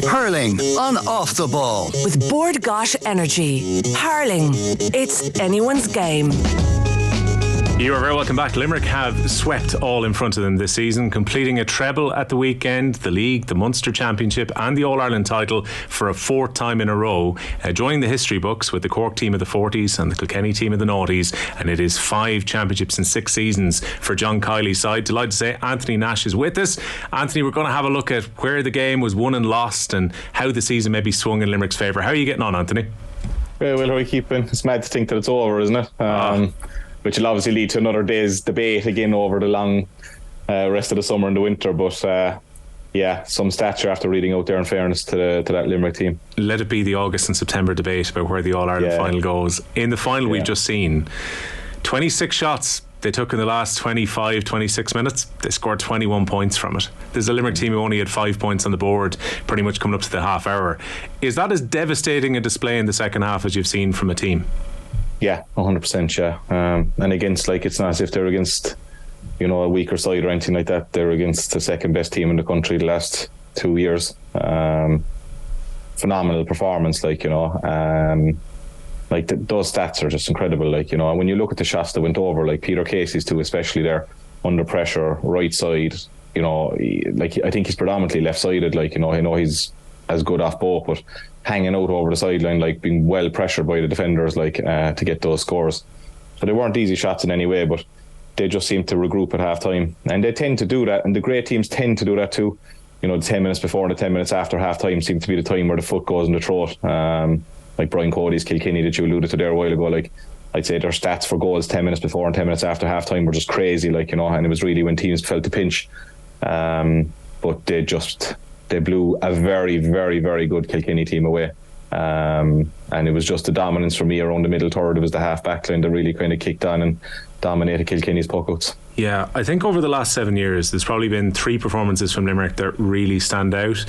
Hurling on Off the Ball. With Board Gosh Energy. Hurling. It's anyone's game. You are very welcome back. Limerick have swept all in front of them this season, completing a treble at the weekend, the League, the Munster Championship and the All-Ireland title for a fourth time in a row, joining the history books with the Cork team of the 40s and the Kilkenny team of the noughties, and it is 5 championships in 6 seasons for John Kiley's side. Delighted to say Anthony Nash is with us. Anthony, we're going to have a look at where the game was won and lost and how the season maybe swung in Limerick's favour. How are you getting on, Anthony? Very well, how are you keeping? It's mad to think that it's over, isn't it? Which will obviously lead to another day's debate again over the long rest of the summer and the winter. But some stature after reading out there, in fairness to that Limerick team. Let it be the August and September debate about where the All-Ireland final goes. In the final we've just seen 26 shots they took in the last 26 minutes. They scored 21 points from it. There's a Limerick team who only had 5 points on the board pretty much coming up to the half hour. Is that as devastating a display in the second half as you've seen from a team? Yeah, 100%, yeah. And against, it's not as if they're against, a weaker side or anything like that. They're against the second best team in the country the last 2 years. Phenomenal performance, those stats are just incredible. When you look at the shots that went over, Peter Casey's too, especially there, under pressure, right side, I think he's predominantly left-sided, I know he's as good off both, but hanging out over the sideline, being well pressured by the defenders, to get those scores. So they weren't easy shots in any way, but they just seemed to regroup at half time. And they tend to do that, and the great teams tend to do that too. The 10 minutes before and the 10 minutes after half time seem to be the time where the foot goes in the throat. Like Brian Cody's Kilkenny that you alluded to there a while ago, I'd say their stats for goals 10 minutes before and 10 minutes after half time were just crazy, and it was really when teams felt the pinch. But they blew a very, very, very good Kilkenny team away. And it was just the dominance for me around the middle third. It was the half back line that really kind of kicked on and dominated Kilkenny's puckouts. Yeah, I think over the last 7 years there's probably been 3 performances from Limerick that really stand out.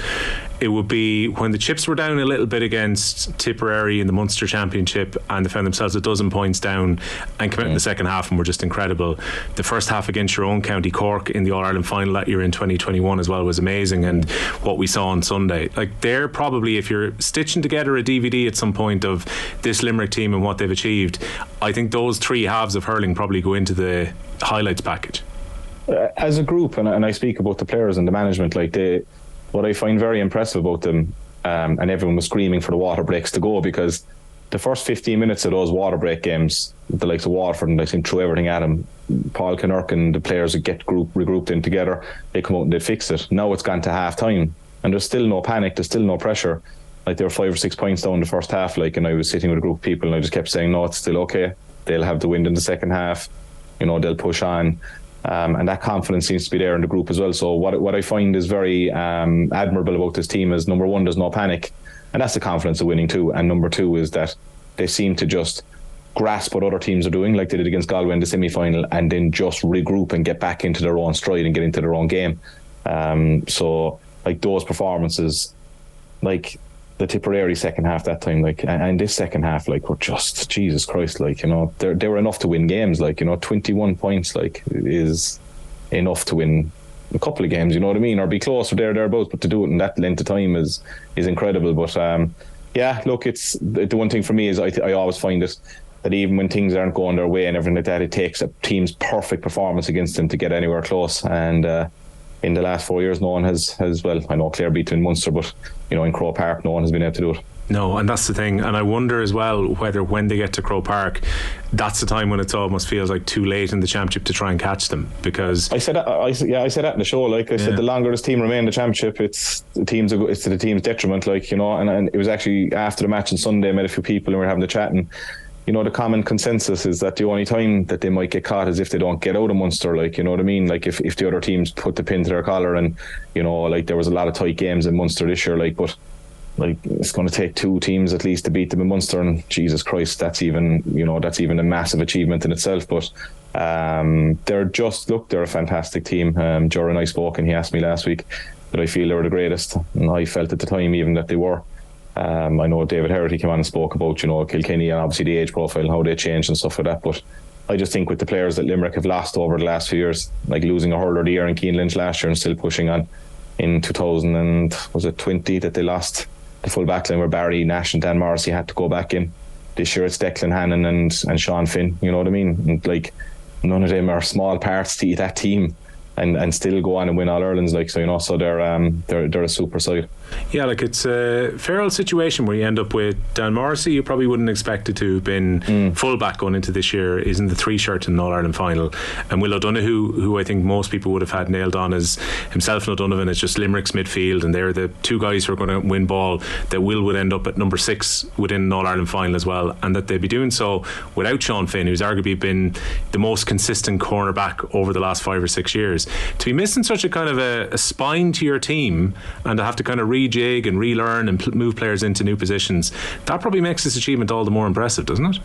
It would be when the chips were down a little bit against Tipperary in the Munster Championship and they found themselves 12 points down and came out in the second half and were just incredible. The first half against your own county Cork in the All-Ireland final that year in 2021 as well was amazing, and what we saw on Sunday, they're probably, if you're stitching together a DVD at some point of this Limerick team and what they've achieved, I think those 3 halves of hurling probably go into the highlights package. As a group, and I speak about the players and the management, what I find very impressive about them, and everyone was screaming for the water breaks to go, because the first 15 minutes of those water break games, the likes of Waterford, and I think threw everything at them. Paul Kinnerk and the players would get regrouped in together, they come out and they fix it. Now it's gone to half time and there's still no panic, there's still no pressure. They were 5 or 6 points down the first half, and I was sitting with a group of people and I just kept saying, no, it's still okay, they'll have the wind in the second half, they'll push on. And that confidence seems to be there in the group as well. So what I find is very admirable about this team is, number one, there's no panic, and that's the confidence of winning too. And number two is that they seem to just grasp what other teams are doing, like they did against Galway in the semi-final, and then just regroup and get back into their own stride and get into their own game. So those performances, the Tipperary second half that time, and this second half, were just, Jesus Christ, they were enough to win games, 21 points, is enough to win a couple of games, you know what I mean, or be close or thereabouts, but to do it in that length of time is incredible. But it's the one thing for me is I always find it that even when things aren't going their way and everything like that, it takes a team's perfect performance against them to get anywhere close. And in the last 4 years, no one has well, I know Clare beat in Munster, but in Croke Park, no one has been able to do it. No, and that's the thing. And I wonder as well whether when they get to Croke Park, that's the time when it almost feels like too late in the championship to try and catch them. Because I said that in the show. I said, the longer this team remain in the championship, it's to the team's detriment. And it was actually after the match on Sunday, I met a few people and we were having the chat, and the common consensus is that the only time that they might get caught is if they don't get out of Munster, you know what I mean? If the other teams put the pin to their collar, and there was a lot of tight games in Munster this year, but it's going to take 2 teams at least to beat them in Munster, and Jesus Christ, that's even a massive achievement in itself. But they're a fantastic team. Joe and I spoke, and he asked me last week that I feel they were the greatest, and I felt at the time even that they were. I know David Herity came on and spoke about Kilkenny and obviously the age profile and how they changed and stuff like that, but I just think with the players that Limerick have lost over the last few years, losing a hurler the year in Keane Lynch last year and still pushing on, in 2020 that they lost the full back line where Barry, Nash and Dan Morrissey had to go back in. This year it's Declan Hannon and Sean Finn, you know what I mean? And like, none of them are small parts to that team and still go on and win All-Irelands, like, so, you know, so they're a super side. Yeah, like, it's a fair old situation where you end up with Dan Morrissey, you probably wouldn't expect it to have been full back going into this year, is in the 3 shirt in an All-Ireland final, and Will O'Donoghue, who I think most people would have had nailed on as himself and O'Donovan as just Limerick's midfield, and they're the 2 guys who are going to win ball, that Will would end up at number 6 within an All-Ireland final as well, and that they'd be doing so without Sean Finn, who's arguably been the most consistent cornerback over the last 5 or 6 years. To be missing such a kind of a spine to your team and to have to kind of rejig and relearn and move players into new positions, that probably makes this achievement all the more impressive, doesn't it?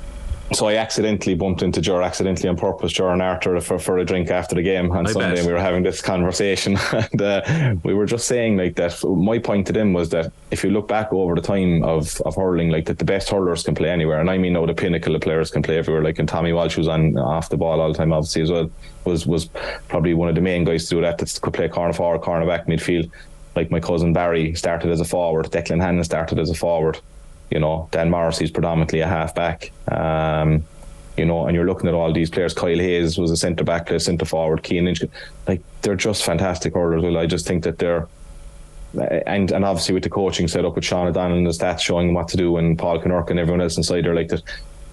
So I accidentally bumped into Ger, accidentally on purpose, Ger and Arthur for a drink after the game on Sunday, and we were having this conversation and we were just saying like that. My point to them was that if you look back over the time of hurling, like that the best hurlers can play anywhere, and I mean now the pinnacle of players can play everywhere, like, and Tommy Walsh, who's on off the ball all the time obviously as well, was probably one of the main guys to do that could play corner forward, corner back, midfield. Like my cousin Barry started as a forward, Declan Hannon started as a forward, you know, Dan Morrissey's predominantly a half back, you know, and you're looking at all these players. Kyle Hayes was a centre back, played centre forward, Cian Lynch, like, they're just fantastic hurlers. Well, I just think that they're, and obviously with the coaching set up with Sean O'Donnell and the stats showing them what to do, and Paul Kinnerk and everyone else inside there, like that,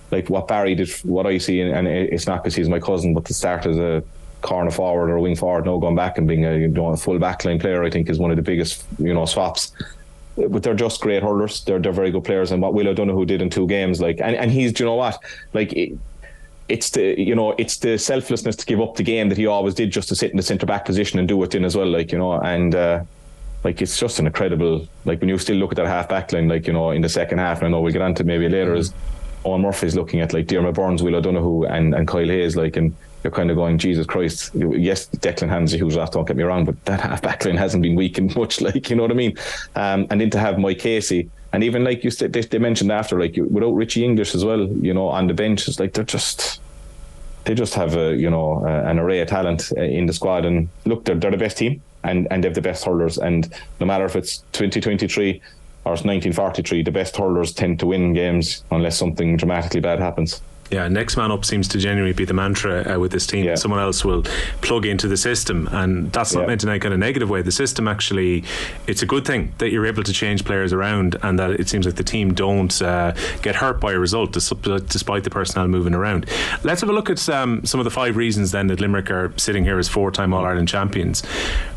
like what Barry did, what I see, and it's not because he's my cousin, but to start as a corner forward or a wing forward, now going back and being a full backline player, I think is one of the biggest, you know, swaps. But they're just great hurlers. They're very good players. And what Will O'Donoghue did in 2 games, like, and he's, do you know what, like, it's the selflessness to give up the game that he always did, just to sit in the centre back position and do it in as well, like, you know, and like, it's just an incredible, like, when you still look at that half back line, like, you know, in the second half, and I know we'll get on to maybe later, is Owen Murphy's looking at like Diarmaid Burns, Will O'Donoghue and Kyle Hayes, like, and you're kind of going, Jesus Christ, yes, Declan Han's a huge loss, don't get me wrong, but that half back line hasn't been weakened much, like, you know what I mean? And then to have Mike Casey, and even like you said, they mentioned after, like, without Richie English as well, you know, on the bench, it's like they just have an array of talent in the squad, and look, they're the best team, and they have the best hurlers, and no matter if it's 2023 or it's 1943, the best hurlers tend to win games unless something dramatically bad happens. Yeah, next man up seems to genuinely be the mantra with this team. Yeah. Someone else will plug into the system, and that's not meant in any kind of negative way. The system, actually, it's a good thing that you're able to change players around, and that it seems like the team don't get hurt by a result despite the personnel moving around. Let's have a look at some of the 5 reasons then that Limerick are sitting here as 4-time All-Ireland champions.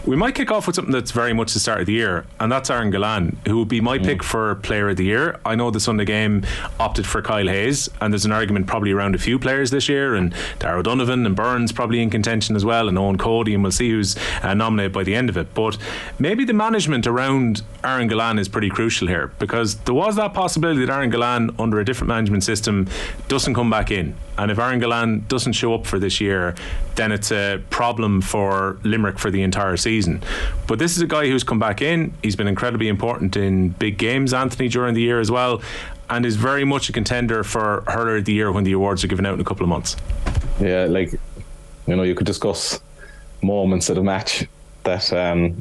We might kick off with something that's very much the start of the year, and that's Aaron Gillane, who would be my pick for Player of the Year. I know the Sunday Game opted for Kyle Hayes, and there's an argument probably around a few players this year, and Darragh O'Donovan and Burns probably in contention as well, and Owen Cody, and we'll see who's nominated by the end of it. But maybe the management around Aaron Gillane is pretty crucial here, because there was that possibility that Aaron Gillane under a different management system doesn't come back in, and if Aaron Gillane doesn't show up for this year, then it's a problem for Limerick for the entire season. But this is a guy who's come back in. He's been incredibly important in big games, Anthony, during the year as well, and is very much a contender for Hurler of the Year when the awards are given out in a couple of months. Yeah, like, you know, you could discuss moments of the match that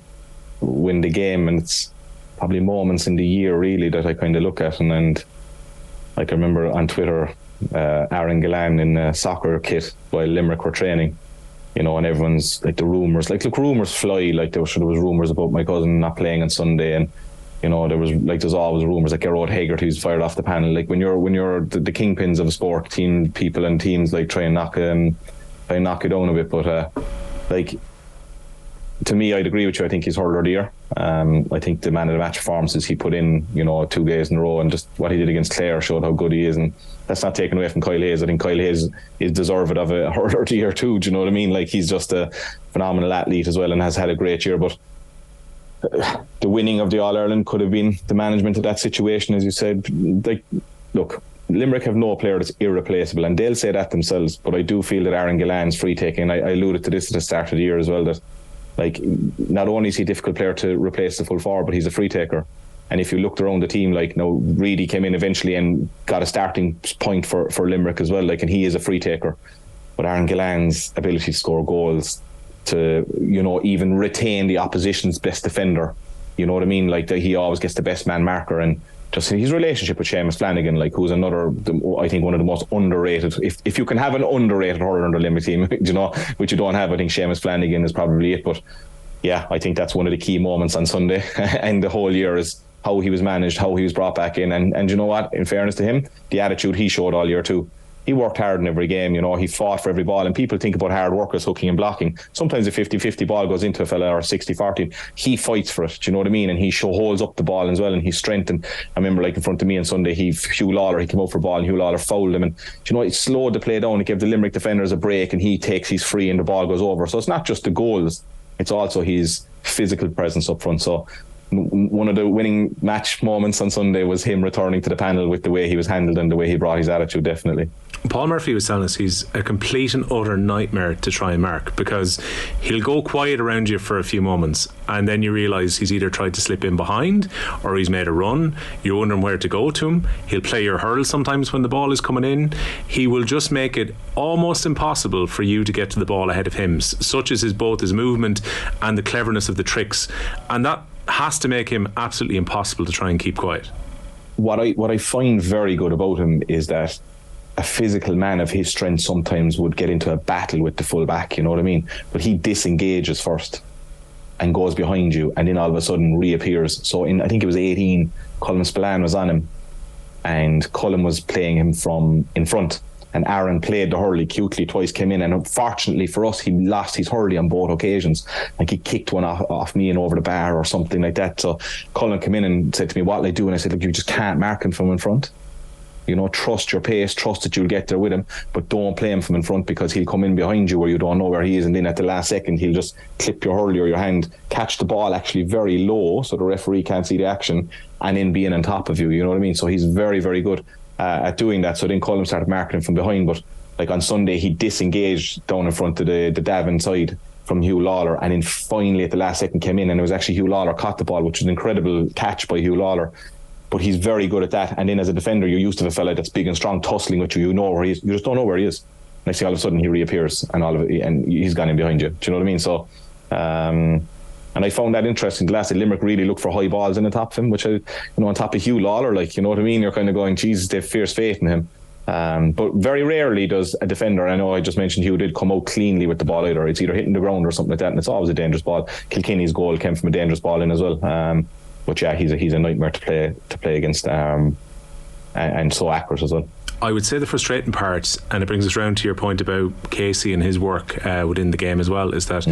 win the game, and it's probably moments in the year really that I kind of look at, and like I remember on Twitter Aaron Gillane in a soccer kit while Limerick were training, you know, and everyone's like, the rumours, like, look, rumours fly, like there was rumours about my cousin not playing on Sunday, and you know, there's always rumours like Gerard Haggart who's fired off the panel. Like when you're the kingpins of a sport, team people and teams like try and knock you down a bit, but like, to me, I'd agree with you. I think he's Hurler of the Year. I think the man of the match performances he put in, you know, 2 days in a row, and just what he did against Clare showed how good he is, and that's not taken away from Kyle Hayes. I think Kyle Hayes is deserved of a Hurler of the Year too. Do you know what I mean? Like, he's just a phenomenal athlete as well and has had a great year, but the winning of the All-Ireland could have been the management of that situation, as you said. Like, look, Limerick have no player that's irreplaceable, and they'll say that themselves, but I do feel that Aaron Gillane's free taking, I alluded to this at the start of the year as well, that like, not only is he a difficult player to replace the full forward, but he's a free taker. And if you looked around the team, like, no, Reedy came in eventually and got a starting point for Limerick as well, like, and he is a free taker. But Aaron Gillane's ability to score goals, even retain the opposition's best defender. You know what I mean? Like, he always gets the best man marker, and just his relationship with Seamus Flanagan, like, who's another, I think, one of the most underrated. If you can have an underrated hurler on the Limerick team, which you don't have, I think Seamus Flanagan is probably it. But yeah, I think that's one of the key moments on Sunday and the whole year is how he was managed, how he was brought back in, and you know what? In fairness to him, the attitude he showed all year too. He worked hard in every game, he fought for every ball, and people think about hard work as hooking and blocking. Sometimes a 50-50 ball goes into a fella, or 60-40. He fights for it, do you know what I mean? And he holds up the ball as well, and he's strengthened. I remember, like, in front of me on Sunday, Hugh Lawler, he came out for a ball, and Hugh Lawler fouled him, and it slowed the play down. It gave the Limerick defenders a break, and he takes his free and the ball goes over. So it's not just the goals, it's also his physical presence up front. So one of the winning match moments on Sunday was him returning to the panel with the way he was handled and the way he brought his attitude, definitely. Paul Murphy was telling us he's a complete and utter nightmare to try and mark, because he'll go quiet around you for a few moments and then you realise he's either tried to slip in behind or he's made a run. You're wondering where to go to him. He'll play your hurl sometimes when the ball is coming in. He will just make it almost impossible for you to get to the ball ahead of him. Such is both his movement and the cleverness of the tricks, and that has to make him absolutely impossible to try and keep quiet. What I find very good about him is that a physical man of his strength sometimes would get into a battle with the full back, you know what I mean? But he disengages first and goes behind you, and then all of a sudden reappears. So I think it was 18, Colm Spillane was on him, and Colm was playing him from in front, and Aaron played the hurley cutely twice, came in, and unfortunately for us, he lost his hurley on both occasions. Like, he kicked one off me and over the bar or something like that. So Colin came in and said to me, what'll I do? And I said, look, you just can't mark him from in front. Trust your pace, trust that you'll get there with him, but don't play him from in front, because he'll come in behind you where you don't know where he is, and then at the last second he'll just clip your hurley or your hand, catch the ball actually very low so the referee can't see the action, and then be in on top of you, you know what I mean? So he's very, very good at doing that. So then Colin started marking him from behind, but like on Sunday he disengaged down in front of the Davin side from Hugh Lawler, and then finally at the last second came in, and it was actually Hugh Lawler caught the ball, which was an incredible catch by Hugh Lawler. But he's very good at that. And then as a defender, you're used to a fella that's big and strong tussling with you. You know where he is. You just don't know where he is. Next thing, all of a sudden he reappears, and he's gone in behind you. Do you know what I mean? So, and I found that interesting. The last day, Limerick really looked for high balls in the top of him, which on top of Hugh Lawler, like, you know what I mean? You're kind of going, Jesus, they have fierce faith in him. But very rarely does a defender, I know I just mentioned Hugh did come out cleanly with the ball either. It's either hitting the ground or something like that, and it's always a dangerous ball. Kilkenny's goal came from a dangerous ball in as well. But yeah, he's a nightmare to play against, and so accurate as well. I would say the frustrating part, and it brings us round to your point about Casey and his work within the game as well, is that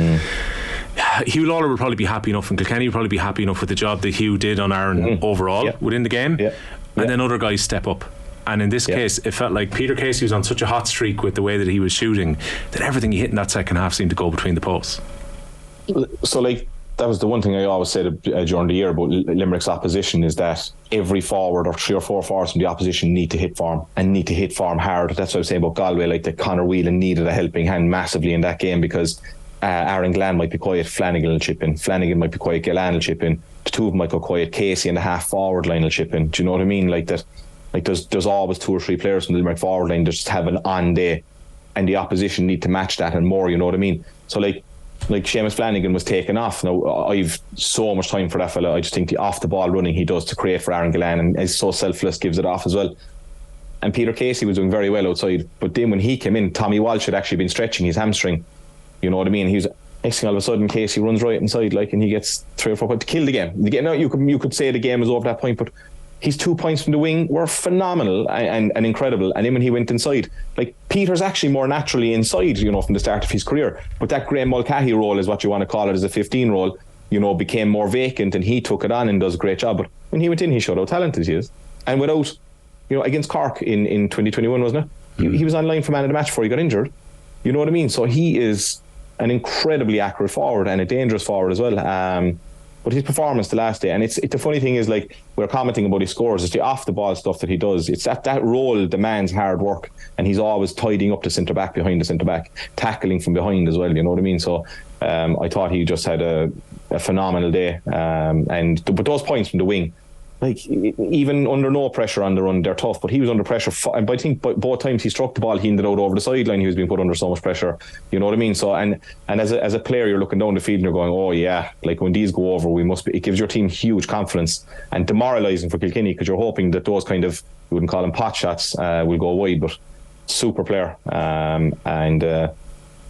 Hugh Lawler would probably be happy enough, and Kilkenny would probably be happy enough with the job that Hugh did on Aaron overall within the game, and then other guys step up. And in this case, it felt like Peter Casey was on such a hot streak with the way that he was shooting, that everything he hit in that second half seemed to go between the posts. So, like, that was the one thing I always said during the year about Limerick's opposition, is that every forward or 3 or 4 forwards from the opposition need to hit form, and need to hit form hard. That's what I was saying about Galway, like that Conor Whelan needed a helping hand massively in that game, because Aaron Gillane might be quiet, Flanagan will chip in, Flanagan might be quiet, Gillane will chip in, the two of them might go quiet, Casey in the half forward line will chip in. Do you know what I mean? Like that, like there's always 2 or 3 players from the Limerick forward line that just have an on day, and the opposition need to match that and more, you know what I mean? So like Seamus Flanagan was taken off. Now, I've so much time for that fella. I just think the off the ball running he does to create for Aaron Gillane, and is so selfless, gives it off as well. And Peter Casey was doing very well outside, but then when he came in, Tommy Walsh had actually been stretching his hamstring, you know what I mean? He was, next thing all of a sudden Casey runs right inside, like, and he gets 3 or 4 points to kill the game. Now you could say the game was over that point, but his 2 points from the wing were phenomenal and incredible. And then when he went inside, like, Peter's actually more naturally inside, from the start of his career. But that Graham Mulcahy role, is what you want to call it, as a 15 role, became more vacant, and he took it on and does a great job. But when he went in, he showed how talented he is. And without, against Cork in 2021, wasn't it? He was on line for man of the match before he got injured. You know what I mean? So he is an incredibly accurate forward, and a dangerous forward as well. But his performance the last day, and the funny thing is, like, we're commenting about his scores, it's the off the ball stuff that he does. It's that role demands hard work, and he's always tidying up the centre back behind the centre back, tackling from behind as well, you know what I mean? So I thought he just had a phenomenal day, but those points from the wing, like, even under no pressure on the run, they're tough, but he was under pressure. And I think both times he struck the ball, he ended out over the sideline. He was being put under so much pressure. You know what I mean? So, and as a player, you're looking down the field and you're going, oh yeah, like when these go over, it gives your team huge confidence, and demoralising for Kilkenny, because you're hoping that those kind of, you wouldn't call them pot shots, will go wide. But super player,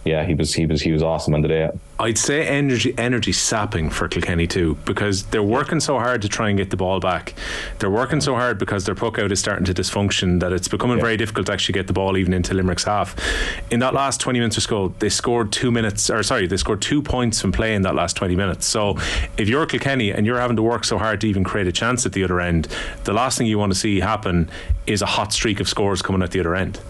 yeah, he was awesome on the day. I'd say energy sapping for Kilkenny too, because they're working so hard to try and get the ball back. They're working so hard because their puck out is starting to dysfunction that it's becoming very difficult to actually get the ball even into Limerick's half. In that last 20 minutes or so, they scored 2 points from play in that last 20 minutes. So if you're Kilkenny and you're having to work so hard to even create a chance at the other end, the last thing you want to see happen is a hot streak of scores coming at the other end.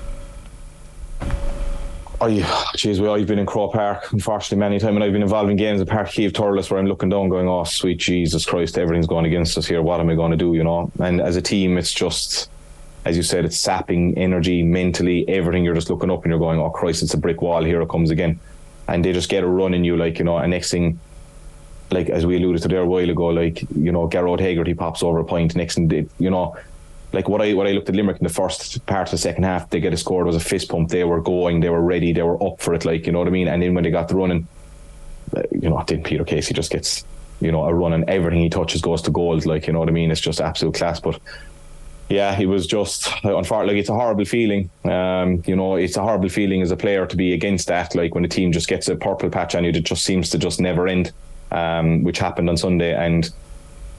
I've been in Croke Park, unfortunately, many times, and I've been involved in games at Park Keeve Turles where I'm looking down going, oh sweet Jesus Christ, everything's going against us here, what am I going to do, you know? And as a team, it's just, as you said, it's sapping energy, mentally, everything. You're just looking up and you're going, oh Christ, it's a brick wall, here it comes again. And they just get a run in you, like, you know, and next thing, like as we alluded to there a while ago, like, you know, Garrod Hagerty pops over a point, next thing, you know, like what I looked at Limerick in the first part of the second half, they get a score, it was a fist pump, they were going, they were ready, they were up for it, like, you know what I mean? And then when they got the running, you know, then Peter Casey just gets, you know, a run, and everything he touches goes to gold, like, you know what I mean? It's just absolute class. But yeah, he was just, unfortunately, like, it's a horrible feeling. You know, it's a horrible feeling as a player to be against that, like when a team just gets a purple patch on you that just seems to just never end, which happened on Sunday. And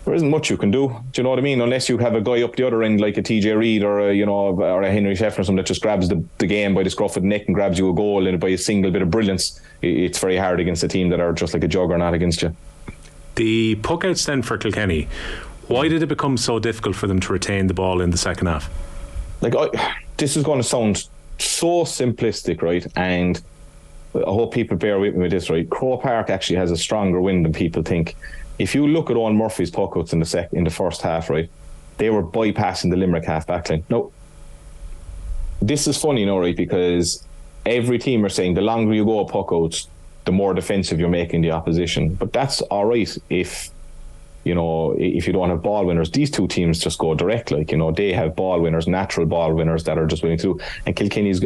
there isn't much you can do. Do you know what I mean? Unless you have a guy up the other end like a TJ Reid or a Henry Sheffner or something that just grabs the game by the scruff of the neck and grabs you a goal and by a single bit of brilliance. It's very hard against a team that are just like a juggernaut against you. The puck outs then for Kilkenny, why did it become so difficult for them to retain the ball in the second half? Like, this is going to sound so simplistic, right? And I hope people bear with me with this, right? Croke Park actually has a stronger wind than people think. If you look at Owen Murphy's puckouts in the first half, right, they were bypassing the Limerick half backline. No, this is funny, right, because every team are saying the longer you go puckouts, the more defensive you're making the opposition. But that's all right if you don't have ball winners. These two teams just go direct, like, you know, they have ball winners, natural ball winners that are just willing to do. And Kilkenny's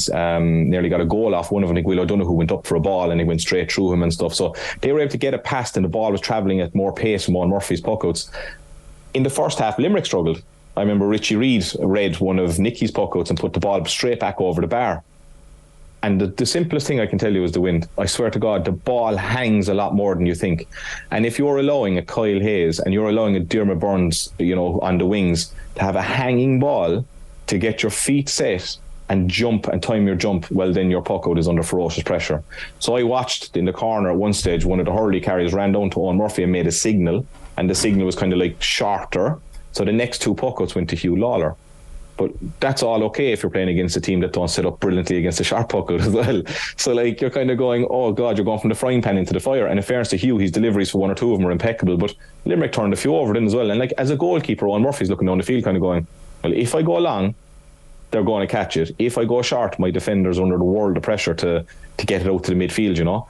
nearly got a goal off one of them. I think Will O'Donoghue went up for a ball and he went straight through him and stuff. So they were able to get it past, and the ball was travelling at more pace from Owen Murphy's puckouts. In the first half, Limerick struggled. I remember Richie Reid read one of Nicky's puckouts and put the ball straight back over the bar. And the simplest thing I can tell you is the wind. I swear to God, the ball hangs a lot more than you think. And if you're allowing a Kyle Hayes and you're allowing a Diarmaid Burns, you know, on the wings, to have a hanging ball to get your feet set and jump and time your jump, well, then your puck out is under ferocious pressure. So I watched in the corner at one stage, one of the hurley carriers ran down to Owen Murphy and made a signal, and the signal was kind of like shorter. So the next two puck outs went to Hugh Lawler. But that's all okay if you're playing against a team that don't set up brilliantly against a sharp puck out as well. So like, you're kind of going, oh God, you're going from the frying pan into the fire. And in fairness to Hugh, his deliveries for one or two of them were impeccable, but Limerick turned a few over then as well. And like, as a goalkeeper, Owen Murphy's looking down the field kind of going, well, if I go long, they're going to catch it. If I go short, my defender's under the world of pressure to get it out to the midfield, you know.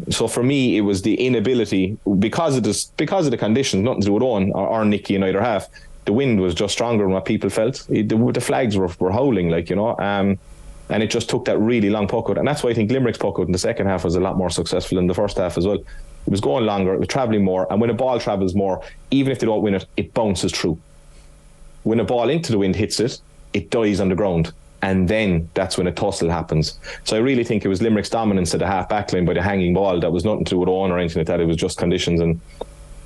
So for me, it was the inability, because of the conditions, nothing to do with Owen or Nicky in either half. The wind was just stronger than what people felt. The flags were howling, like, you know, and it just took that really long puck out. And that's why I think Limerick's puck out in the second half was a lot more successful than the first half as well. It was going longer, it was travelling more, and when a ball travels more, even if they don't win it, it bounces through. When a ball into the wind hits it, it dies on the ground, and then that's when a tussle happens. So I really think it was Limerick's dominance at the half back line by the hanging ball that was nothing to do with Owen or anything like that. It was just conditions and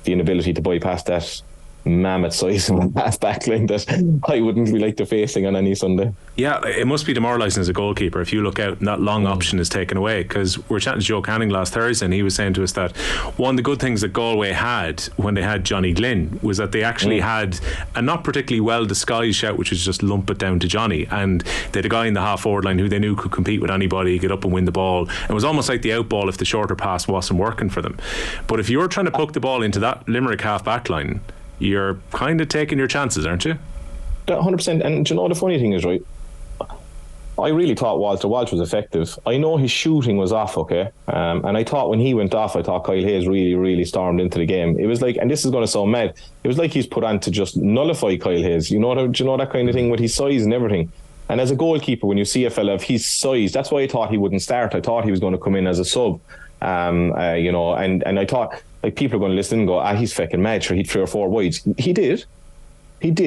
the inability to bypass that mammoth size of a half back line that I wouldn't be like to facing on any Sunday. Yeah, it must be demoralising as a goalkeeper if you look out and that long option is taken away, because we were chatting to Joe Canning last Thursday and he was saying to us that one of the good things that Galway had when they had Johnny Glynn was that they actually had a not particularly well disguised shout, which was just lump it down to Johnny, and they had a guy in the half forward line who they knew could compete with anybody, get up and win the ball. It was almost like the out ball if the shorter pass wasn't working for them. But if you're trying to poke the ball into that Limerick half back line, you're kind of taking your chances, aren't you? 100%. And do you know the funny thing is, right, I really thought Walter Walsh was effective. I know his shooting was off, okay? And I thought when he went off, I thought Kyle Hayes really, really stormed into the game. It was like, and this is going to sound mad, it was like he's put on to just nullify Kyle Hayes. Do you know that kind of thing with his size and everything? And as a goalkeeper, when you see a fella of his size, that's why I thought he wouldn't start. I thought he was going to come in as a sub. And I thought, like, people are going to listen and go, he's fucking mad, sure, he'd 3 or 4 wides. He did,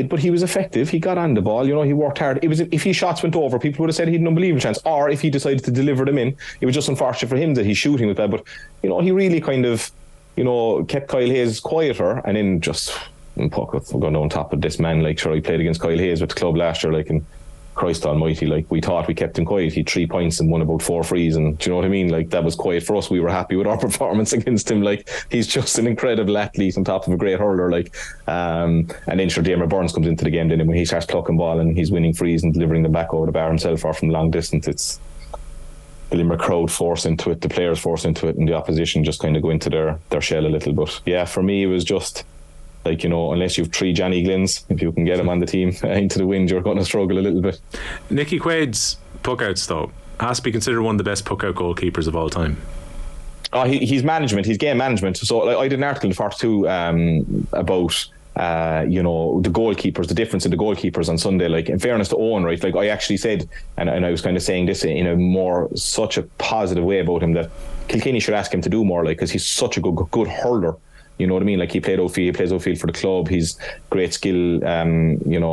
but he was effective. He got on the ball, he worked hard. It was, if his shots went over, people would have said he had an unbelievable chance. Or if he decided to deliver them in, it was just unfortunate for him that his shooting was bad. But, he really kind of, kept Kyle Hayes quieter, and then just, we're going on top of this man. Like, sure, he played against Kyle Hayes with the club last year, like, and Christ almighty, like, we thought we kept him quiet. He had 3 points and won about 4 frees, and do you know what I mean? Like, that was quiet for us. We were happy with our performance against him. Like, he's just an incredible athlete on top of a great hurler. Like, and then sure, Dermot Burns comes into the game then, and when he starts plucking ball and he's winning frees and delivering them back over the bar himself or from long distance, it's the Limerick crowd force into it, the players force into it, and the opposition just kind of go into their shell a little. But yeah, for me, it was just, like, unless you've 3 Johnny Glynn's, if you can get him on the team into the wind, you're going to struggle a little bit. Nicky Quaid's puckouts, though, has to be considered one of the best puckout goalkeepers of all time. He's management, he's game management. So, like, I did an article in the first 2 about the goalkeepers, the difference in the goalkeepers on Sunday. Like, in fairness to Owen, right, like, I actually said, and I was kind of saying this in a such a positive way about him, that Kilkenny should ask him to do more, like, because he's such a good hurler. You know what I mean? Like, he plays outfield for the club. He's great skill,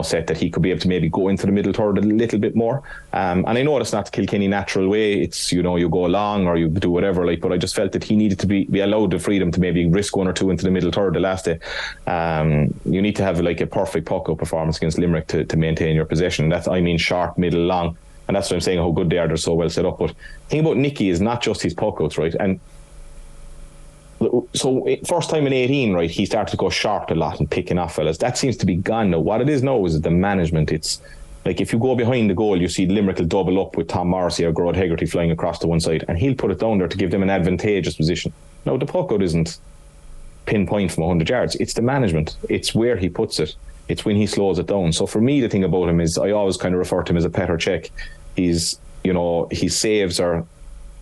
set that he could be able to maybe go into the middle third a little bit more. And I know that's not the Kilkenny natural way. It's, you go long or you do whatever, like, but I just felt that he needed to be allowed the freedom to maybe risk 1 or 2 into the middle third the last day. You need to have, like, a perfect puck-out performance against Limerick to maintain your possession. That's, I mean, short, middle, long. And that's what I'm saying, how good they are. They're so well set up. But the thing about Nicky is not just his puck-outs, right? And so first time in 18, right, he started to go short a lot and picking off fellas. That seems to be gone now. What it is now is the management. It's like, if you go behind the goal, you see Limerick will double up with Tom Morrissey or Gerard Hegarty flying across to one side, and he'll put it down there to give them an advantageous position. Now, the puck out isn't pinpoint from 100 yards. It's the management. It's where he puts it. It's when he slows it down. So for me, the thing about him is, I always kind of refer to him as a Petr Cech. He's, his saves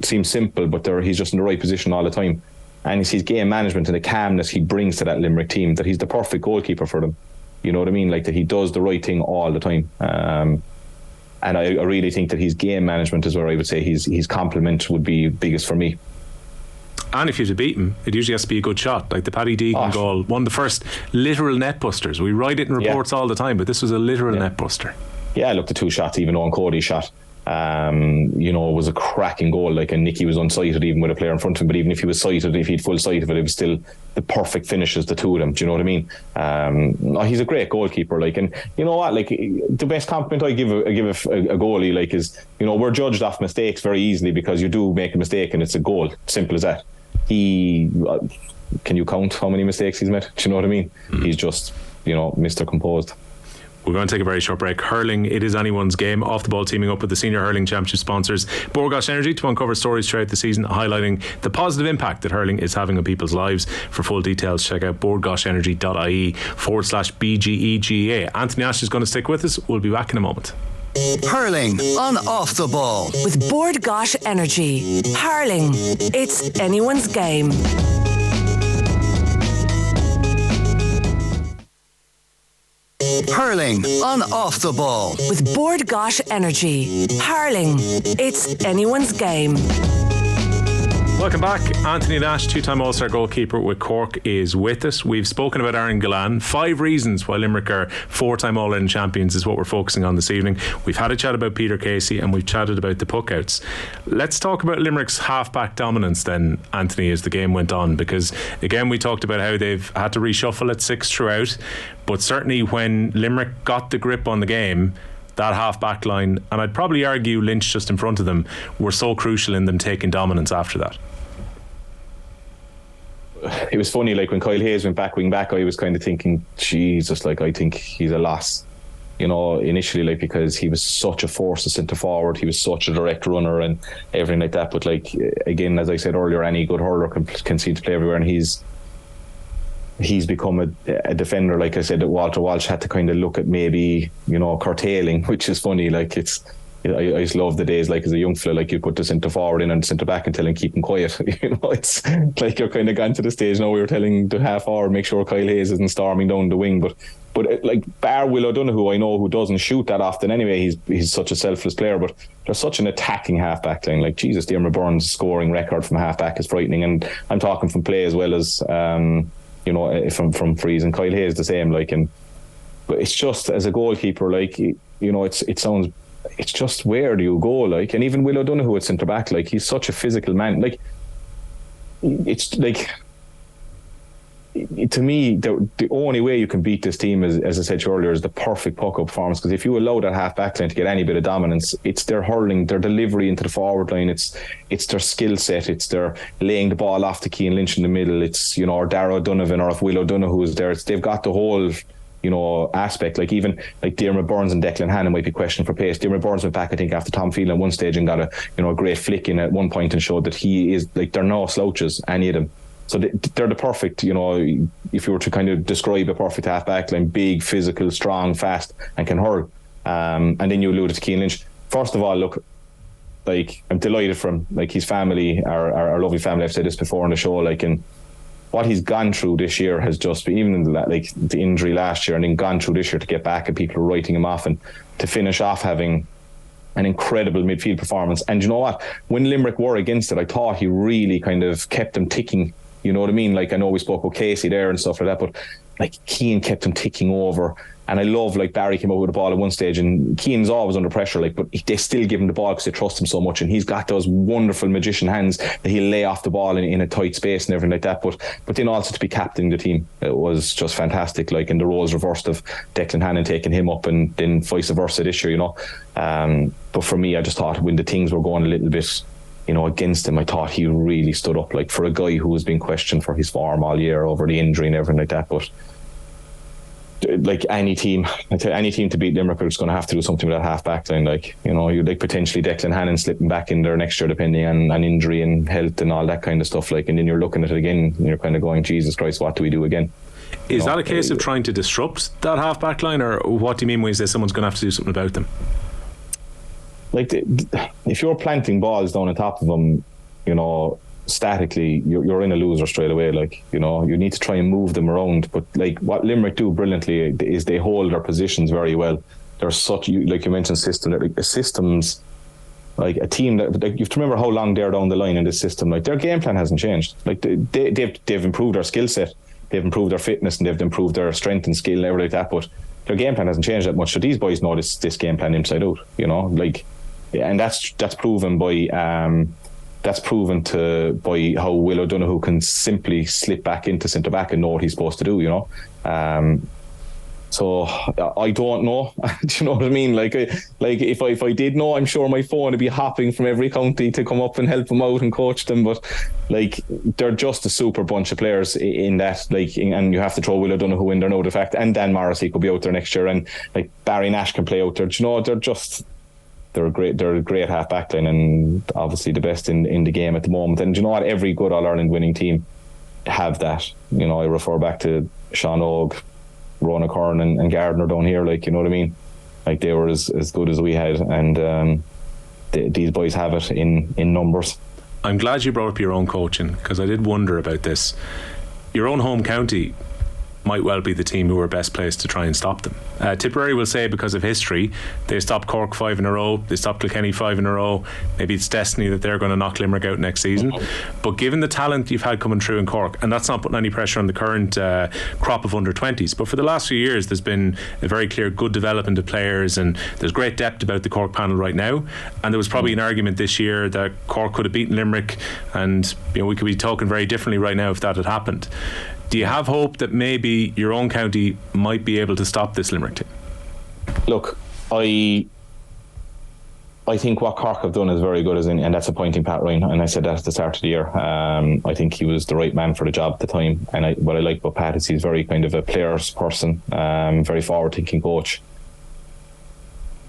seem simple, but he's just in the right position all the time. And it's his game management and the calmness he brings to that Limerick team, that he's the perfect goalkeeper for them. You know what I mean? Like, that he does the right thing all the time. And I really think that his game management is where I would say his compliment would be biggest for me. And if you to beat him, it usually has to be a good shot. Like the Paddy Deegan goal, one of the first literal net busters. We write it in reports all the time, but this was a literal net buster. Yeah, look, the 2 shots, even Owen Cody's shot, it was a cracking goal. Like, and Nicky was unsighted even with a player in front of him, but even if he was sighted, if he had full sight of it, it was still the perfect finishes, the 2 of them. Do you know what I mean? He's a great goalkeeper. Like, and you know what? Like, the best compliment I give a goalie, like, is, we're judged off mistakes very easily, because you do make a mistake and it's a goal. Simple as that. Can you count how many mistakes he's made? Do you know what I mean? He's just, Mr. Composed. We're going to take a very short break. Hurling, it is anyone's game. Off the Ball teaming up with the Senior Hurling Championship sponsors Borgosh Energy to uncover stories throughout the season highlighting the positive impact that hurling is having on people's lives. For full details, check out borgoshenergy.ie/BGEGA. Anthony Nash is going to stick with us. We'll be back in a moment. Hurling on Off the Ball with Bord Gosh Energy. Hurling, it's anyone's game. Hurling on Off the Ball with Bord Gosh Energy. Hurling, it's anyone's game. Welcome back. Anthony Nash, 2-time All-Star goalkeeper with Cork, is with us. We've spoken about Aaron Gillane. 5 reasons why Limerick are 4-time All-Ireland champions is what we're focusing on this evening. We've had a chat about Peter Casey and we've chatted about the puckouts. Let's talk about Limerick's half-back dominance then, Anthony, as the game went on, because again we talked about how they've had to reshuffle at 6 throughout, but certainly when Limerick got the grip on the game, that half-back line, and I'd probably argue Lynch just in front of them, were so crucial in them taking dominance after that. It was funny, like when Kyle Hayes went back wing back, I was kind of thinking, Jesus, like, I think he's a loss, initially, like, because he was such a force to centre forward, he was such a direct runner and everything like that. But like, again, as I said earlier, any good hurler can seem to play everywhere, and he's become a defender. Like I said, that Walter Walsh had to kind of look at maybe curtailing, which is funny. Like, it's I used to love the days, like as a young fella, like you put the centre forward in and centre back and tell him keep him quiet. It's like you're kind of gone to the stage now. We were telling the half forward make sure Kyle Hayes isn't storming down the wing, but like bar Will O'Donoghue, I know, who doesn't shoot that often anyway. He's such a selfless player, but there's such an attacking half back line. Like Jesus, Diarmaid Byrne's scoring record from half back is frightening, and I'm talking from play as well as from frees, and Kyle Hayes the same. But it's just, as a goalkeeper, like, it's just, where do you go? Like, and even Will O'Donoghue at centre back, like, he's such a physical man. Like, it's like, to me, the only way you can beat this team, as I said earlier, is the perfect puck-up performance. Because if you allow that half-back line to get any bit of dominance, it's their hurling, their delivery into the forward line, it's their skill set, it's their laying the ball off to Cian Lynch in the middle, it's, or Darragh O'Donovan, or if Will O'Donoghue is there, they've got the whole aspect. Like, even like Diarmaid Byrne and Declan Hannon might be questioned for pace. Diarmaid Byrne went back, I think, after Tom Phelan at one stage and got a great flick in at one point and showed that he is, like, they're no slouches, any of them. So they're the perfect, if you were to kind of describe a perfect half back line: big, physical, strong, fast, and can hurl. And then you alluded to Cian Lynch. First of all, look, like, I'm delighted from, like, his family, our lovely family. I've said this before on the show, like, and what he's gone through this year has just been, even in the injury last year, and then gone through this year to get back, and people are writing him off, and to finish off having an incredible midfield performance. And you know what? When Limerick were against it, I thought he really kind of kept them ticking. You know what I mean? Like, I know we spoke about Casey there and stuff like that, but like, Cian kept him ticking over. And I love, like, Barry came out with the ball at one stage, and Cian's always under pressure, like, but they still give him the ball because they trust him so much, and he's got those wonderful magician hands that he'll lay off the ball in a tight space and everything like that. But then also to be captaining the team, it was just fantastic. Like, and the roles reversed of Declan Hannon taking him up, and then vice versa this year, But for me, I just thought when the things were going a little bit, against him, I thought he really stood up, like, for a guy who was being questioned for his form all year over the injury and everything like that. But like, any team to beat Limerick is going to have to do something with that half back line. Like, you'd like potentially Declan Hannon slipping back in there next year, depending on injury and health and all that kind of stuff. Like, and then you're looking at it again, and you're kind of going, Jesus Christ, what do we do again? Is that a case of trying to disrupt that half back line, or what do you mean when you say someone's going to have to do something about them? Like, if you're planting balls down on top of them, statically, you're in a loser straight away. Like, you need to try and move them around. But like, what Limerick do brilliantly is they hold their positions very well. There's such, like you mentioned, systems. Like, a team that, like, you have to remember how long they're down the line in this system. Like, their game plan hasn't changed. Like, they've improved their skill set, they've improved their fitness, and they've improved their strength and skill and everything like that. But their game plan hasn't changed that much. So these boys know this game plan inside out. Like. Yeah, and that's proven by how Will O'Donoghue can simply slip back into centre back and know what he's supposed to do. So I don't know. Do you know what I mean? Like if I did know, I'm sure my phone would be hopping from every county to come up and help them out and coach them. But like, they're just a super bunch of players in that. Like, and you have to throw Will O'Donoghue in there, no, the fact, and Dan Morrissey could be out there next year, and like Barry Nash can play out there. Do you know, they're a great half back line, and obviously the best in the game at the moment. And you know what? Every good All-Ireland winning team have that. I refer back to Sean Og, Rona Curran and Gardner down here. Like, you know what I mean? Like, they were as good as we had, and these boys have it in numbers. I'm glad you brought up your own coaching, because I did wonder about this. Your own home county might well be the team who are best placed to try and stop them. Tipperary will say, because of history, they stopped Cork 5 in a row, they stopped Kilkenny 5 in a row. Maybe it's destiny that they're going to knock Limerick out next season. But given the talent you've had coming through in Cork, and that's not putting any pressure on the current crop of under-20s, but for the last few years there's been a very clear good development of players, and there's great depth about the Cork panel right now. And there was probably an argument this year that Cork could have beaten Limerick, and we could be talking very differently right now if that had happened. Do you have hope that maybe your own county might be able to stop this Limerick team? Look, I think what Cork have done is very good, and that's appointing Pat Ryan. And I said that at the start of the year. I think he was the right man for the job at the time. And what I like about Pat is he's very kind of a player's person, very forward-thinking coach.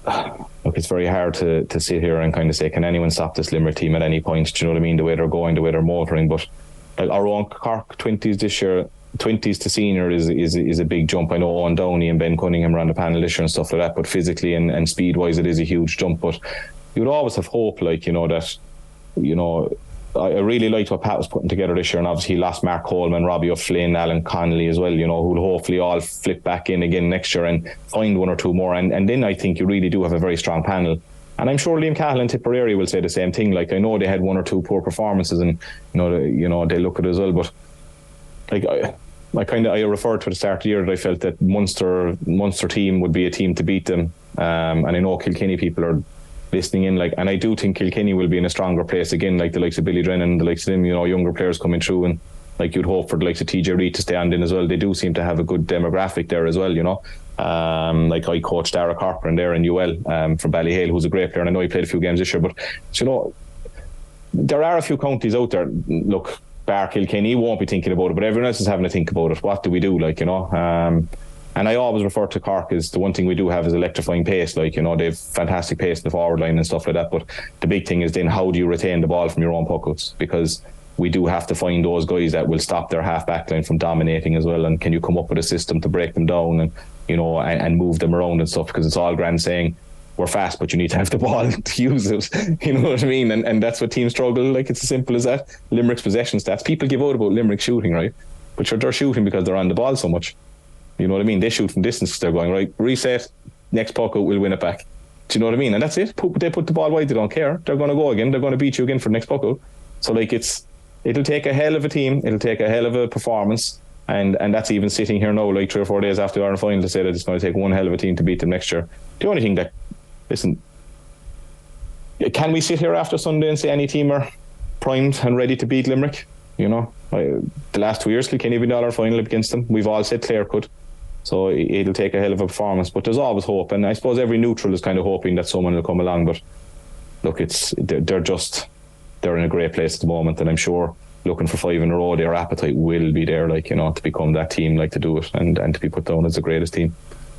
Look, it's very hard to sit here and kind of say, can anyone stop this Limerick team at any point? Do you know what I mean? The way they're going, the way they're motoring. But like, our own Cork 20s this year, 20s to senior is a big jump. I know Owen Downey and Ben Cunningham are on the panel this year and stuff like that, but physically and speed wise it is a huge jump. But you would always have hope, like, that I really liked what Pat was putting together this year, and obviously he lost Mark Coleman, Robbie O'Flynn, Alan Connolly as well, who'll hopefully all flip back in again next year and find one or two more, and then I think you really do have a very strong panel. And I'm sure Liam Cahill and Tipperary will say the same thing. Like, I know they had one or two poor performances, and they look at it as well. But like I referred to at the start of the year that I felt that Munster team would be a team to beat them. And I know Kilkenny people are listening in, and I do think Kilkenny will be in a stronger place again, like the likes of Billy Drennan, the likes of them, younger players coming through, and like you'd hope for the likes of TJ Reid to stay on in as well. They do seem to have a good demographic there as well, like I coached Dara Corcoran there in UL from Ballyhale, who's a great player, and I know he played a few games this year, but there are a few counties out there, look, bar Kilkenny won't be thinking about it, but everyone else is having to think about it. What do we do, and I always refer to Cork as the one thing we do have is electrifying pace. They have fantastic pace in the forward line and stuff like that. But the big thing is then how do you retain the ball from your own puckouts? Because we do have to find those guys that will stop their half back line from dominating as well. And can you come up with a system to break them down and and move them around and stuff? Because it's all grand saying we're fast, but you need to have the ball to use it. You know what I mean? And that's what teams struggle. Like, it's as simple as that. Limerick's possession stats. People give out about Limerick shooting, right? But they're shooting because they're on the ball so much. You know what I mean? They shoot from distance because they're going, right, reset, next puck out, we'll win it back. Do you know what I mean? And that's it. They put the ball wide, they don't care. They're going to go again. They're going to beat you again for the next puck out. So, it'll take a hell of a team. It'll take a hell of a performance. And that's even sitting here now, 3 or 4 days after the Ireland final, to say that it's going to take one hell of a team to beat them next year. The only thing that, listen, can we sit here after Sunday and say any team are primed and ready to beat Limerick? The last 2 years, Kilkenny have been all our final against them. We've all said Clare could. So it'll take a hell of a performance, but there's always hope, and I suppose every neutral is kind of hoping that someone will come along. But look, they're in a great place at the moment, and I'm sure looking for 5 in a row, their appetite will be there, to become that team, to do it and to be put down as the greatest team.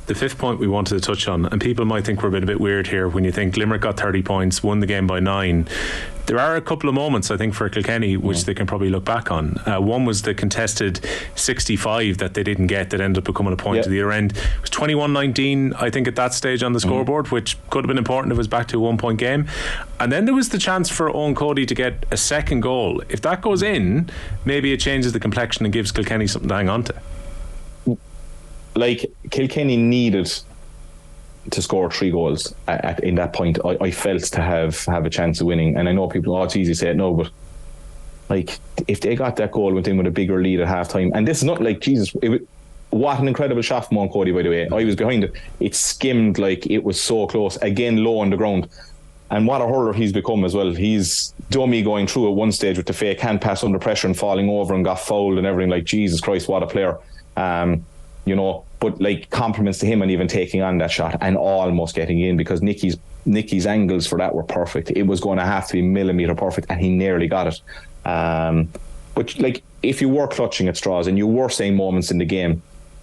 The fifth point we wanted to touch on, and people might think we're a bit weird here when you think Limerick got 30 points, won the game by 9. There are a couple of moments, I think, for Kilkenny which they can probably look back on. One was the contested 65 that they didn't get, that ended up becoming a point at the other end. It was 21-19, I think, at that stage on the scoreboard, which could have been important if it was back to a 1-point game. And then there was the chance for Owen Cody to get a second goal. If that goes in, maybe it changes the complexion and gives Kilkenny something to hang on to. Kilkenny needed to score 3 goals in that point. I felt to have a chance of winning, and I know people, it's easy to say it now, but if they got that goal, went in with a bigger lead at half time, and this is not Jesus, what an incredible shot from Owen Cody, by the way. I was behind it, it skimmed, it was so close, again low on the ground, and what a hurler he's become as well. He's dummy going through at one stage with the fake hand pass under pressure and falling over and got fouled and everything. Jesus Christ, what a player. But compliments to him and even taking on that shot and almost getting in, because Nicky's angles for that were perfect. It was going to have to be millimetre perfect, and he nearly got it. But if you were clutching at straws and you were saying moments in the game,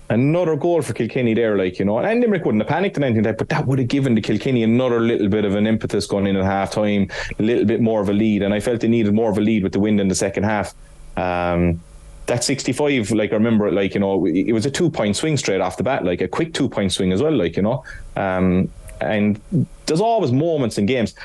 another goal for Kilkenny there, and Limerick wouldn't have panicked and anything like that, but that would have given the Kilkenny another little bit of an impetus going in at half time, a little bit more of a lead, and I felt they needed more of a lead with the wind in the second half. That 65, I remember, it was a 2-point swing straight off the bat, a quick 2-point swing as well, and there's always moments in games.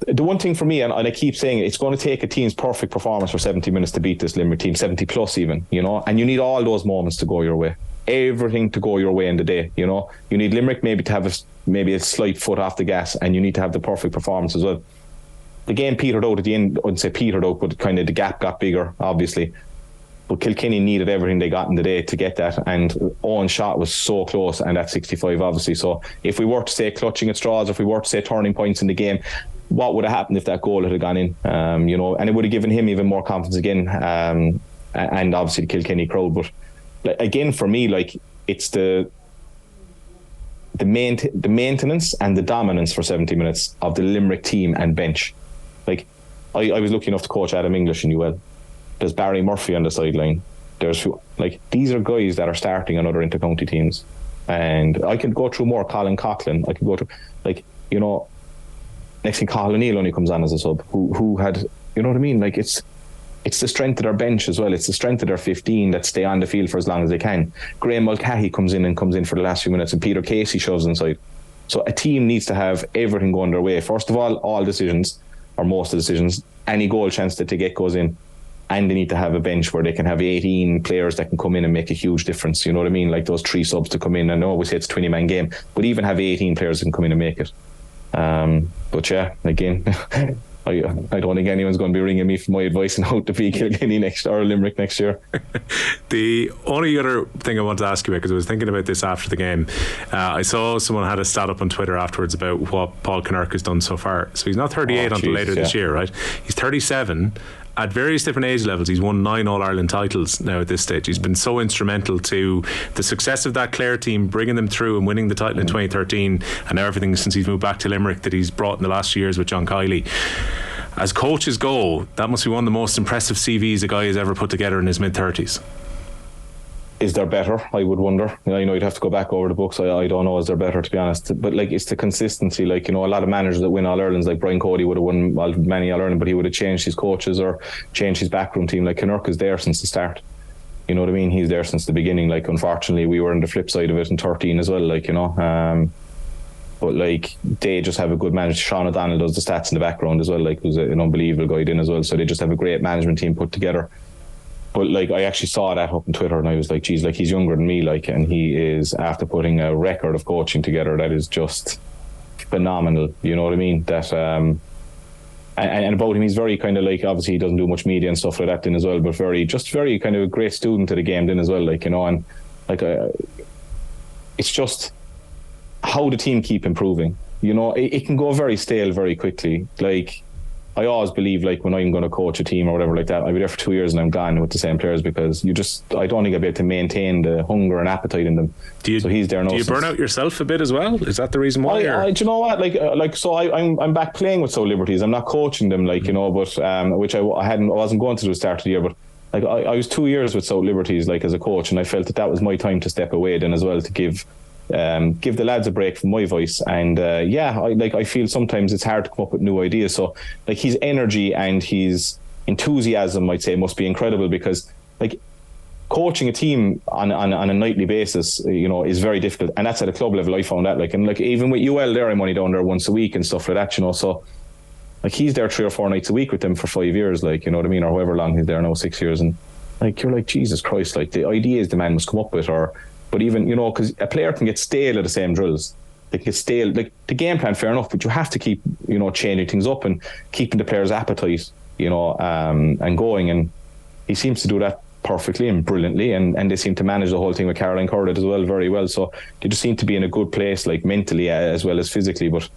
The one thing for me, and I keep saying it's going to take a team's perfect performance for 70 minutes to beat this Limerick team, 70 plus even, and you need all those moments to go your way. Everything to go your way in the day, You need Limerick maybe to have a slight foot off the gas, and you need to have the perfect performance as well. The game petered out at the end. I wouldn't say petered out, but kind of the gap got bigger, obviously. But Kilkenny needed everything they got in the day to get that, and Owen's shot was so close, and that 65 obviously. So if we were to say clutching at straws, if we were to say turning points in the game, what would have happened if that goal had gone in? And it would have given him even more confidence again, and obviously the Kilkenny crowd. But again, for me, it's the maintenance and the dominance for 70 minutes of the Limerick team and bench. I was lucky enough to coach Adam English in UL. There's Barry Murphy on the sideline. These are guys that are starting on other intercounty teams, and I could go through more. Colin Coughlin, I could go through, next thing Colin O'Neill only comes on as a sub, who had, you know what I mean? it's the strength of their bench as well. It's the strength of their 15 that stay on the field for as long as they can. Graham Mulcahy comes in for the last few minutes, and Peter Casey shoves inside. So a team needs to have everything going their way. First of all decisions, or most of the decisions, any goal chance that they get goes in. And they need to have a bench where they can have 18 players that can come in and make a huge difference. You know what I mean? Like those 3 subs to come in. I know we say it's a 20-man game, but even have 18 players that can come in and make it. But yeah, again, I don't think anyone's going to be ringing me for my advice on how to be Kilkenny or Limerick next year. The only other thing I want to ask you about, because I was thinking about this after the game, I saw someone had a stat up on Twitter afterwards about what Paul Kinnerk has done so far. So he's not 38 until later this year, right? He's 37. At various different age levels, he's won 9 All-Ireland titles now at this stage. He's been so instrumental to the success of that Clare team, bringing them through and winning the title in 2013, and everything since he's moved back to Limerick that he's brought in the last few years with John Kiley. As coaches go, that must be one of the most impressive CVs a guy has ever put together in his mid-30s. Is there better? I would wonder. You know, you'd have to go back over the books. I don't know, is there better, to be honest? But like, it's the consistency. Like, you know, a lot of managers that win All-Irelands, like Brian Cody would have won many All-Ireland, but he would have changed his coaches or changed his backroom team. Like Kinnerk is there since the start. You know what I mean? He's there since the beginning. Like, unfortunately, we were on the flip side of it in 13 as well. Like, you know, but like, they just have a good manager. Sean O'Donnell does the stats in the background as well. Like, who's an unbelievable guy in as well. So they just have a great management team put together. But like, I actually saw that up on Twitter, and I was like, geez, like, he's younger than me, like, and he is, after putting a record of coaching together, that is just phenomenal. You know what I mean? That and about him, he's very kind of like, obviously he doesn't do much media and stuff like that then as well, but very kind of a great student to the game then as well, like, you know. And like, it's just how the team keep improving. You know, it can go very stale very quickly. Like, I always believe, like, when I'm going to coach a team or whatever like that, I'll be there for 2 years and I'm gone with the same players, because I don't think I'll be able to maintain the hunger and appetite in them. So he's there now. Do you burn out yourself a bit as well? Is that the reason why? Do you know what? So I'm back playing with Soul Liberties. I'm not coaching them, like, you know, but which I wasn't going to do at the start of the year, but like, I was 2 years with Soul Liberties, like, as a coach, and I felt that was my time to step away then as well, to give the lads a break from my voice. And I feel sometimes it's hard to come up with new ideas. So like, his energy and his enthusiasm, I'd say, must be incredible, because like, coaching a team on a nightly basis, you know, is very difficult, and that's at a club level. I found that, like, and like, even with UL there, I'm only down there once a week and stuff like that, you know. So like, he's there 3 or 4 nights a week with them for 5 years, like, you know what I mean, or however long he's there now, 6 years. And like, you're like, Jesus Christ, like, the ideas the man must come up with, but even, you know, because a player can get stale at the same drills. They can get stale. Like, the game plan, fair enough, but you have to keep, you know, changing things up and keeping the players' appetite, you know, and going. And he seems to do that perfectly and brilliantly. And they seem to manage the whole thing with Caroline Currid as well very well. So they just seem to be in a good place, like, mentally as well as physically. But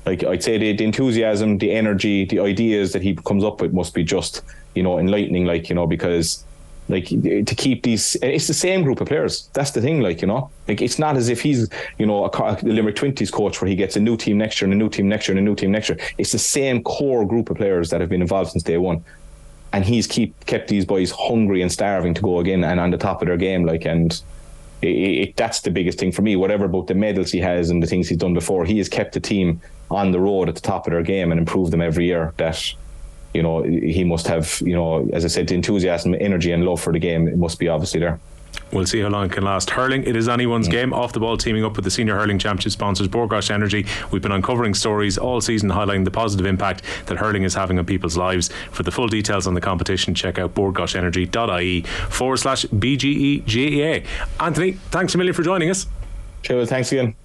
like, I'd say the enthusiasm, the energy, the ideas that he comes up with must be just, you know, enlightening, like, you know, because like, to keep these, it's the same group of players. That's the thing, like, you know, like, it's not as if he's, you know, a Limerick 20s coach where he gets a new team next year and a new team next year and a new team next year. It's the same core group of players that have been involved since day one, and he's kept these boys hungry and starving to go again and on the top of their game, like. And that's the biggest thing for me. Whatever about the medals he has and the things he's done before, he has kept the team on the road at the top of their game and improved them every year. That, you know, he must have, you know, as I said, the enthusiasm, energy and love for the game, it must be obviously there. We'll see how long it can last. Hurling, it is anyone's game. Off the Ball teaming up with the Senior Hurling Championship sponsors Borgosh Energy. We've been uncovering stories all season highlighting the positive impact that hurling is having on people's lives. For the full details on the competition, check out borgoshenergy.ie/BGEGEA. Anthony, thanks a million for joining us. Okay, well, thanks again.